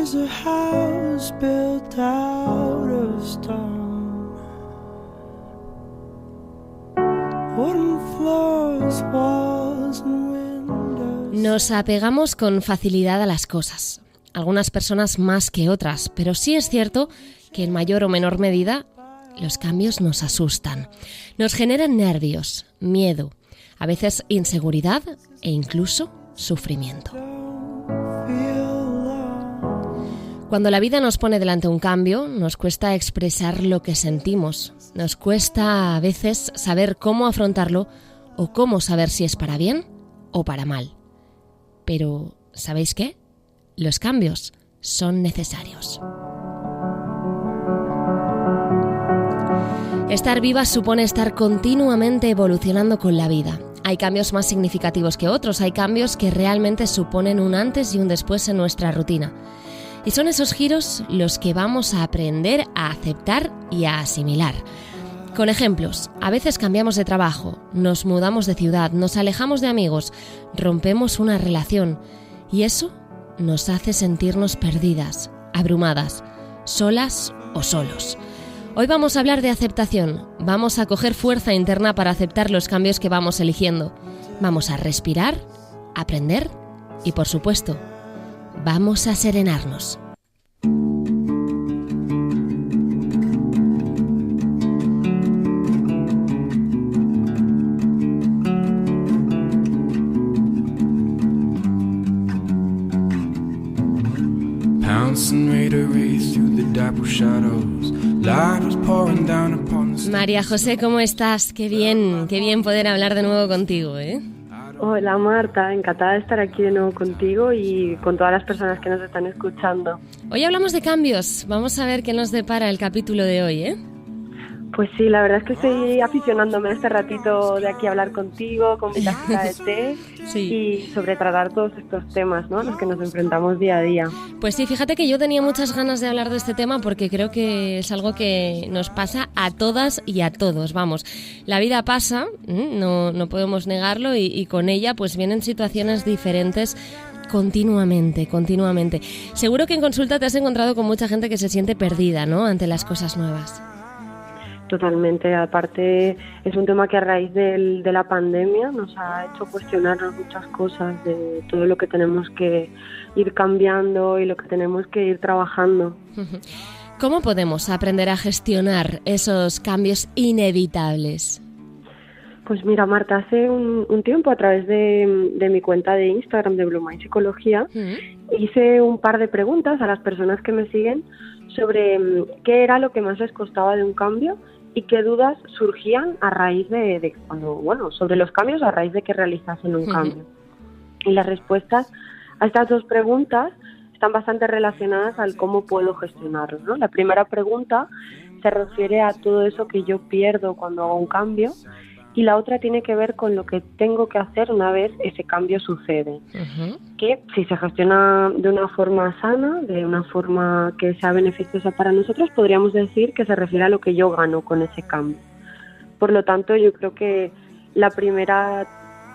was a house built out of stone. Wooden floors, walls and windows. Nos apegamos con facilidad a las cosas, algunas personas más que otras, pero sí es cierto que en mayor o menor medida los cambios nos asustan, nos generan nervios, miedo, a veces inseguridad e incluso sufrimiento. Cuando la vida nos pone delante un cambio, nos cuesta expresar lo que sentimos, nos cuesta a veces saber cómo afrontarlo o cómo saber si es para bien o para mal. Pero, ¿sabéis qué? Los cambios son necesarios. Estar viva supone estar continuamente evolucionando con la vida. Hay cambios más significativos que otros, hay cambios que realmente suponen un antes y un después en nuestra rutina. Y son esos giros los que vamos a aprender a aceptar y a asimilar. Con ejemplos, a veces cambiamos de trabajo, nos mudamos de ciudad, nos alejamos de amigos, rompemos una relación y eso nos hace sentirnos perdidas, abrumadas, solas o solos. Hoy vamos a hablar de aceptación, vamos a coger fuerza interna para aceptar los cambios que vamos eligiendo. Vamos a respirar, aprender y, por supuesto, vamos a serenarnos. María José, ¿cómo estás? Qué bien poder hablar de nuevo contigo, ¿eh? Hola Marta, encantada de estar aquí de nuevo contigo y con todas las personas que nos están escuchando. Hoy hablamos de cambios, vamos a ver qué nos depara el capítulo de hoy, ¿eh? Pues sí, la verdad es que estoy aficionándome a este ratito de aquí a hablar contigo, con mi tacita de té sí. Y sobre tratar todos estos temas, ¿no? Los que nos enfrentamos día a día. Pues sí, fíjate que yo tenía muchas ganas de hablar de este tema porque creo que es algo que nos pasa a todas y a todos, vamos. La vida pasa, no podemos negarlo y con ella pues vienen situaciones diferentes continuamente. Seguro que en consulta te has encontrado con mucha gente que se siente perdida, ¿no? Ante las cosas nuevas. Totalmente, aparte es un tema que a raíz de la pandemia nos ha hecho cuestionarnos muchas cosas de todo lo que tenemos que ir cambiando y lo que tenemos que ir trabajando. ¿Cómo podemos aprender a gestionar esos cambios inevitables? Pues mira, Marta, hace un tiempo a través de mi cuenta de Instagram de Blue Mind Psicología hice un par de preguntas a las personas que me siguen sobre qué era lo que más les costaba de un cambio y qué dudas surgían a raíz sobre los cambios a raíz de que realizasen un cambio. Y las respuestas a estas dos preguntas están bastante relacionadas al cómo puedo gestionarlo, ¿no? La primera pregunta se refiere a todo eso que yo pierdo cuando hago un cambio y la otra tiene que ver con lo que tengo que hacer una vez ese cambio sucede. Que si se gestiona de una forma sana, de una forma que sea beneficiosa para nosotros, podríamos decir que se refiere a lo que yo gano con ese cambio. Por lo tanto, yo creo que la primera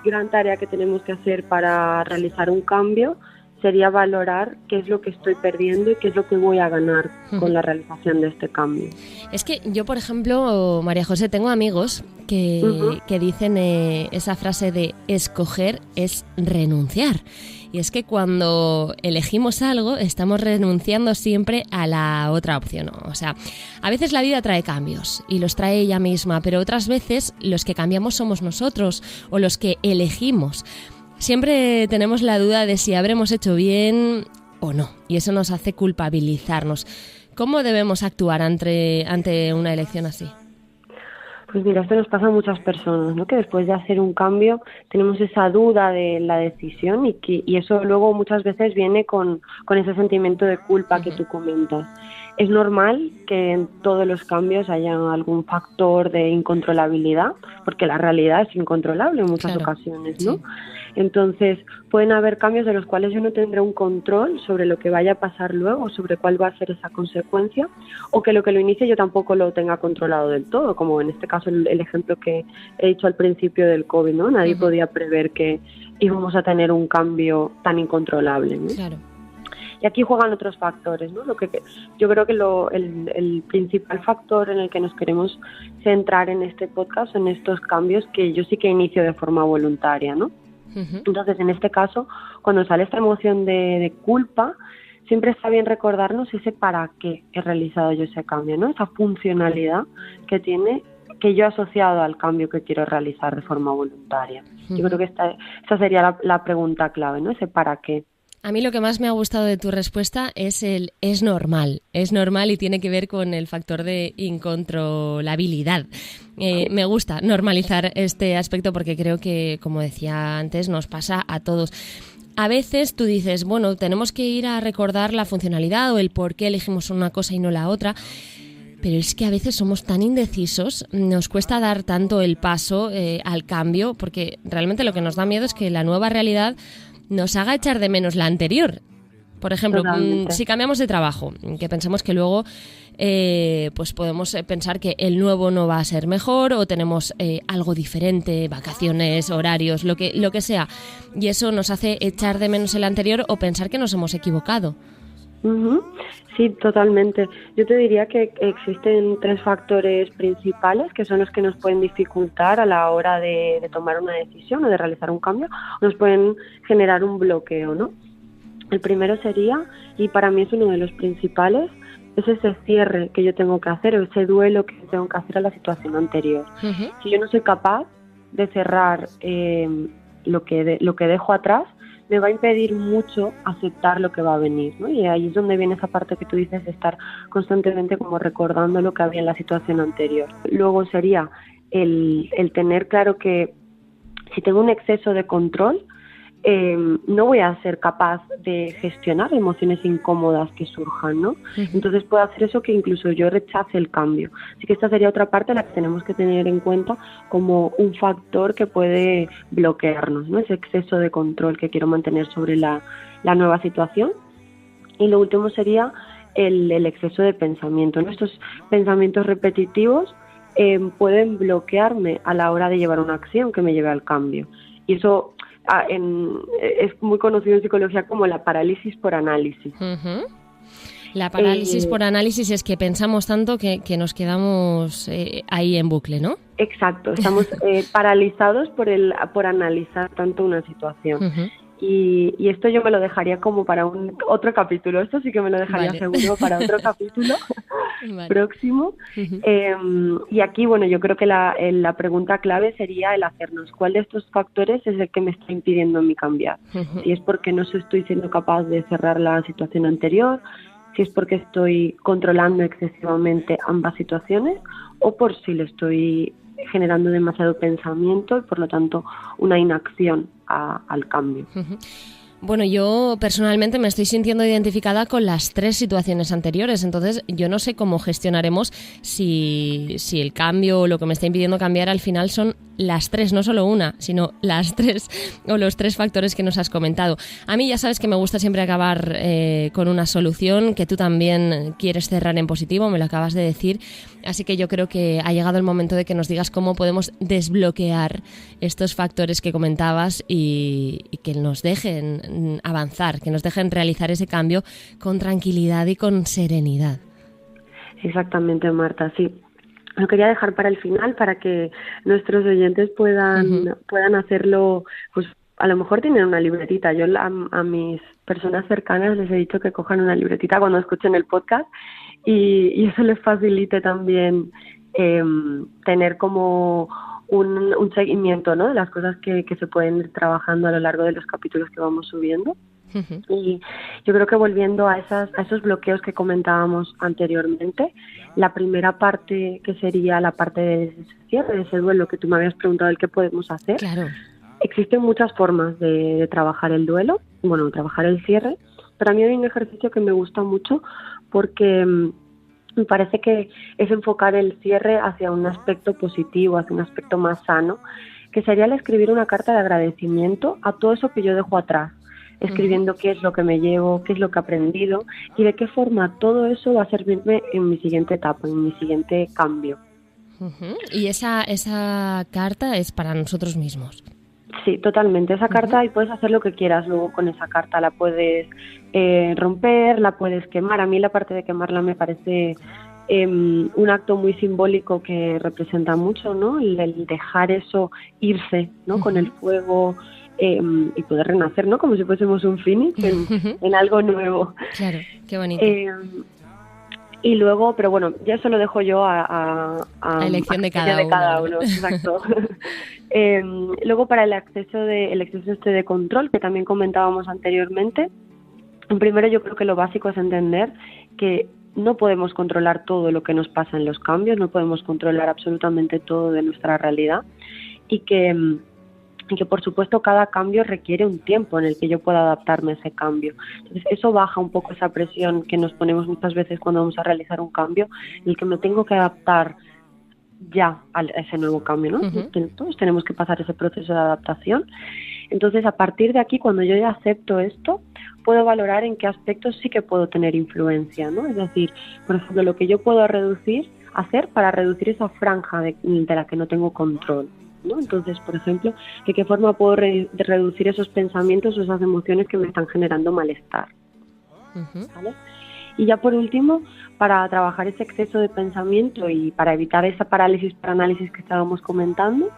gran tarea que tenemos que hacer para realizar un cambio sería valorar qué es lo que estoy perdiendo y qué es lo que voy a ganar con la realización de este cambio. Es que yo, por ejemplo, María José, tengo amigos que dicen esa frase de escoger es renunciar. Y es que cuando elegimos algo, estamos renunciando siempre a la otra opción, ¿no? O sea, a veces la vida trae cambios y los trae ella misma, pero otras veces los que cambiamos somos nosotros o los que elegimos. Siempre tenemos la duda de si habremos hecho bien o no, y eso nos hace culpabilizarnos. ¿Cómo debemos actuar ante una elección así? Pues mira, esto nos pasa a muchas personas, ¿no? Que después de hacer un cambio tenemos esa duda de la decisión y eso luego muchas veces viene con ese sentimiento de culpa que tú comentas. Es normal que en todos los cambios haya algún factor de incontrolabilidad, porque la realidad es incontrolable en muchas ocasiones, ¿no? Sí. Entonces, pueden haber cambios de los cuales yo no tendré un control sobre lo que vaya a pasar luego, sobre cuál va a ser esa consecuencia, o que lo inicie yo tampoco lo tenga controlado del todo, como en este caso el ejemplo que he dicho al principio del COVID, ¿no? Nadie podía prever que íbamos a tener un cambio tan incontrolable, ¿no? Claro. Y aquí juegan otros factores, ¿no? Yo creo que el principal factor en el que nos queremos centrar en este podcast son estos cambios que yo sí que inicio de forma voluntaria, ¿no? Uh-huh. Entonces, en este caso, cuando sale esta emoción de culpa, siempre está bien recordarnos ese para qué he realizado yo ese cambio, ¿no? Esa funcionalidad que tiene, que yo he asociado al cambio que quiero realizar de forma voluntaria. Uh-huh. Yo creo que esta sería la pregunta clave, ¿no? Ese para qué. A mí lo que más me ha gustado de tu respuesta es es normal y tiene que ver con el factor de incontrolabilidad. Me gusta normalizar este aspecto porque creo que, como decía antes, nos pasa a todos. A veces tú dices, bueno, tenemos que ir a recordar la funcionalidad o el por qué elegimos una cosa y no la otra, pero es que a veces somos tan indecisos, nos cuesta dar tanto el paso al cambio, porque realmente lo que nos da miedo es que la nueva realidad nos haga echar de menos la anterior. Por ejemplo, si cambiamos de trabajo, que pensamos que luego pues podemos pensar que el nuevo no va a ser mejor o tenemos algo diferente, vacaciones, horarios, lo que sea, y eso nos hace echar de menos el anterior o pensar que nos hemos equivocado. Uh-huh. Sí, totalmente. Yo te diría que existen 3 factores principales que son los que nos pueden dificultar a la hora de tomar una decisión o de realizar un cambio, nos pueden generar un bloqueo, ¿no? El primero sería, y para mí es uno de los principales, es ese cierre que yo tengo que hacer o ese duelo que tengo que hacer a la situación anterior. Uh-huh. Si yo no soy capaz de cerrar lo que dejo atrás, me va a impedir mucho aceptar lo que va a venir, ¿no? Y ahí es donde viene esa parte que tú dices de estar constantemente como recordando lo que había en la situación anterior. Luego sería el tener claro que si tengo un exceso de control, no voy a ser capaz de gestionar emociones incómodas que surjan, ¿no? Uh-huh. Entonces puede hacer eso que incluso yo rechace el cambio. Así que esta sería otra parte a la que tenemos que tener en cuenta como un factor que puede bloquearnos, ¿no? Ese exceso de control que quiero mantener sobre la nueva situación. Y lo último sería el exceso de pensamiento, ¿no? Estos pensamientos repetitivos pueden bloquearme a la hora de llevar una acción que me lleve al cambio. Y eso es muy conocido en psicología como la parálisis por análisis. Uh-huh. La parálisis por análisis es que pensamos tanto que nos quedamos ahí en bucle, ¿no? Exacto, estamos paralizados por analizar tanto una situación. Uh-huh. Y esto yo me lo dejaría como para otro capítulo. Esto sí que me lo dejaría seguro para otro capítulo próximo. Uh-huh. Y aquí, bueno, yo creo que la pregunta clave sería el hacernos cuál de estos factores es el que me está impidiendo mi cambiar. Uh-huh. Si es porque no estoy siendo capaz de cerrar la situación anterior, si es porque estoy controlando excesivamente ambas situaciones o por si le estoy generando demasiado pensamiento y por lo tanto una inacción al cambio. Uh-huh. Bueno, yo personalmente me estoy sintiendo identificada con las 3 situaciones anteriores, entonces yo no sé cómo gestionaremos si el cambio o lo que me está impidiendo cambiar al final son las 3, no solo una, sino las 3 o los 3 factores que nos has comentado. A mí ya sabes que me gusta siempre acabar con una solución, que tú también quieres cerrar en positivo, me lo acabas de decir, así que yo creo que ha llegado el momento de que nos digas cómo podemos desbloquear estos factores que comentabas y que nos dejen avanzar, que nos dejen realizar ese cambio con tranquilidad y con serenidad. Exactamente, Marta, sí. Lo quería dejar para el final para que nuestros oyentes puedan hacerlo, pues a lo mejor tienen una libretita. Yo a mis personas cercanas les he dicho que cojan una libretita cuando escuchen el podcast y eso les facilite también tener como un seguimiento, ¿no? De las cosas que se pueden ir trabajando a lo largo de los capítulos que vamos subiendo. Uh-huh. Y yo creo que volviendo a esos bloqueos que comentábamos anteriormente, la primera parte que sería la parte de cierre, de ese duelo que tú me habías preguntado el qué podemos hacer. Claro. Existen muchas formas de trabajar el duelo, bueno, trabajar el cierre, pero a mí hay un ejercicio que me gusta mucho porque me parece que es enfocar el cierre hacia un aspecto positivo, hacia un aspecto más sano, que sería el escribir una carta de agradecimiento a todo eso que yo dejo atrás, escribiendo qué es lo que me llevo, qué es lo que he aprendido y de qué forma todo eso va a servirme en mi siguiente etapa, en mi siguiente cambio. Uh-huh. Y esa carta es para nosotros mismos. Sí, totalmente. Esa carta, y puedes hacer lo que quieras luego con esa carta. La puedes romper, la puedes quemar. A mí la parte de quemarla me parece un acto muy simbólico que representa mucho, ¿no? El dejar eso irse, ¿no? Con el fuego y poder renacer, ¿no? Como si fuésemos un phoenix en algo nuevo. Claro, qué bonito. Y luego, pero bueno, ya eso lo dejo yo a elección de cada uno. Exacto. Luego, para el exceso de control, que también comentábamos anteriormente, primero yo creo que lo básico es entender que no podemos controlar todo lo que nos pasa en los cambios, no podemos controlar absolutamente todo de nuestra realidad, y que por supuesto cada cambio requiere un tiempo en el que yo pueda adaptarme a ese cambio. Entonces eso baja un poco esa presión que nos ponemos muchas veces cuando vamos a realizar un cambio, en el que me tengo que adaptar ya a ese nuevo cambio, ¿no? Todos tenemos que pasar ese proceso de adaptación. Entonces, a partir de aquí, cuando yo ya acepto esto, puedo valorar en qué aspectos sí que puedo tener influencia, ¿no? Es decir, por ejemplo, lo que yo puedo hacer para reducir esa franja de la que no tengo control, ¿no? Entonces, por ejemplo, ¿de qué forma puedo reducir esos pensamientos o esas emociones que me están generando malestar? ¿Vale? Y ya por último, para trabajar ese exceso de pensamiento y para evitar esa parálisis para análisis que estábamos comentando,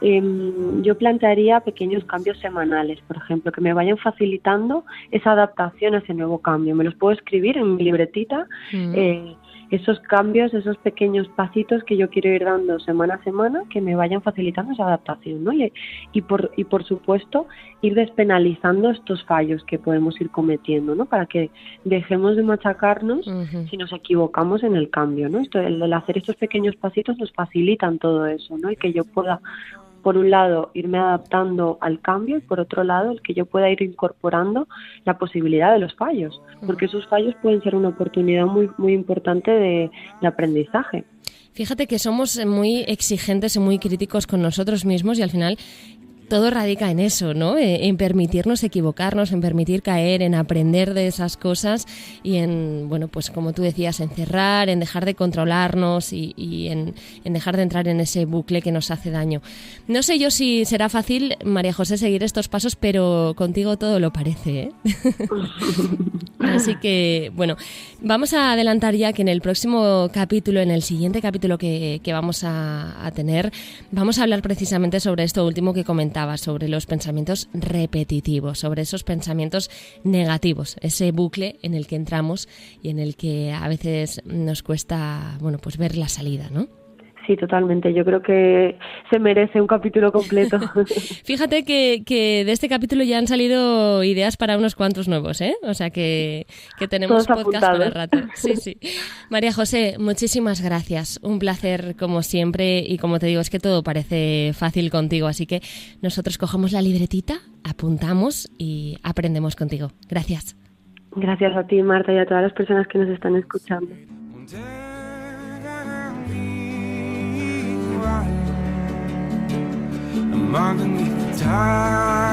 yo plantearía pequeños cambios semanales, por ejemplo, que me vayan facilitando esa adaptación a ese nuevo cambio. Me los puedo escribir en mi libretita, esos cambios, esos pequeños pasitos que yo quiero ir dando semana a semana, que me vayan facilitando esa adaptación, ¿no? Y por supuesto, ir despenalizando estos fallos que podemos ir cometiendo, ¿no? Para que dejemos de machacarnos si nos equivocamos en el cambio, ¿no? El hacer estos pequeños pasitos nos facilitan todo eso, ¿no? Y que yo pueda, por un lado, irme adaptando al cambio, y por otro lado, el que yo pueda ir incorporando la posibilidad de los fallos, porque esos fallos pueden ser una oportunidad muy, muy importante de aprendizaje. Fíjate que somos muy exigentes y muy críticos con nosotros mismos, y al final todo radica en eso, ¿no? En permitirnos equivocarnos, en permitir caer, en aprender de esas cosas y en, bueno, pues como tú decías, en cerrar, en dejar de controlarnos y en dejar de entrar en ese bucle que nos hace daño. No sé yo si será fácil, María José, seguir estos pasos, pero contigo todo lo parece, ¿eh? Así que, bueno, vamos a adelantar ya que en el próximo capítulo, en el siguiente capítulo que vamos a tener, vamos a hablar precisamente sobre esto último que comentabas, sobre los pensamientos repetitivos, sobre esos pensamientos negativos, ese bucle en el que entramos y en el que a veces nos cuesta, bueno, pues ver la salida, ¿no? Sí, totalmente. Yo creo que se merece un capítulo completo. Fíjate que de este capítulo ya han salido ideas para unos cuantos nuevos, ¿eh? O sea que tenemos todos podcast apuntados para el rato. Sí, sí. María José, muchísimas gracias. Un placer como siempre, y como te digo, es que todo parece fácil contigo, así que nosotros cogemos la libretita, apuntamos y aprendemos contigo. Gracias. Gracias a ti, Marta, y a todas las personas que nos están escuchando. Underneath the tide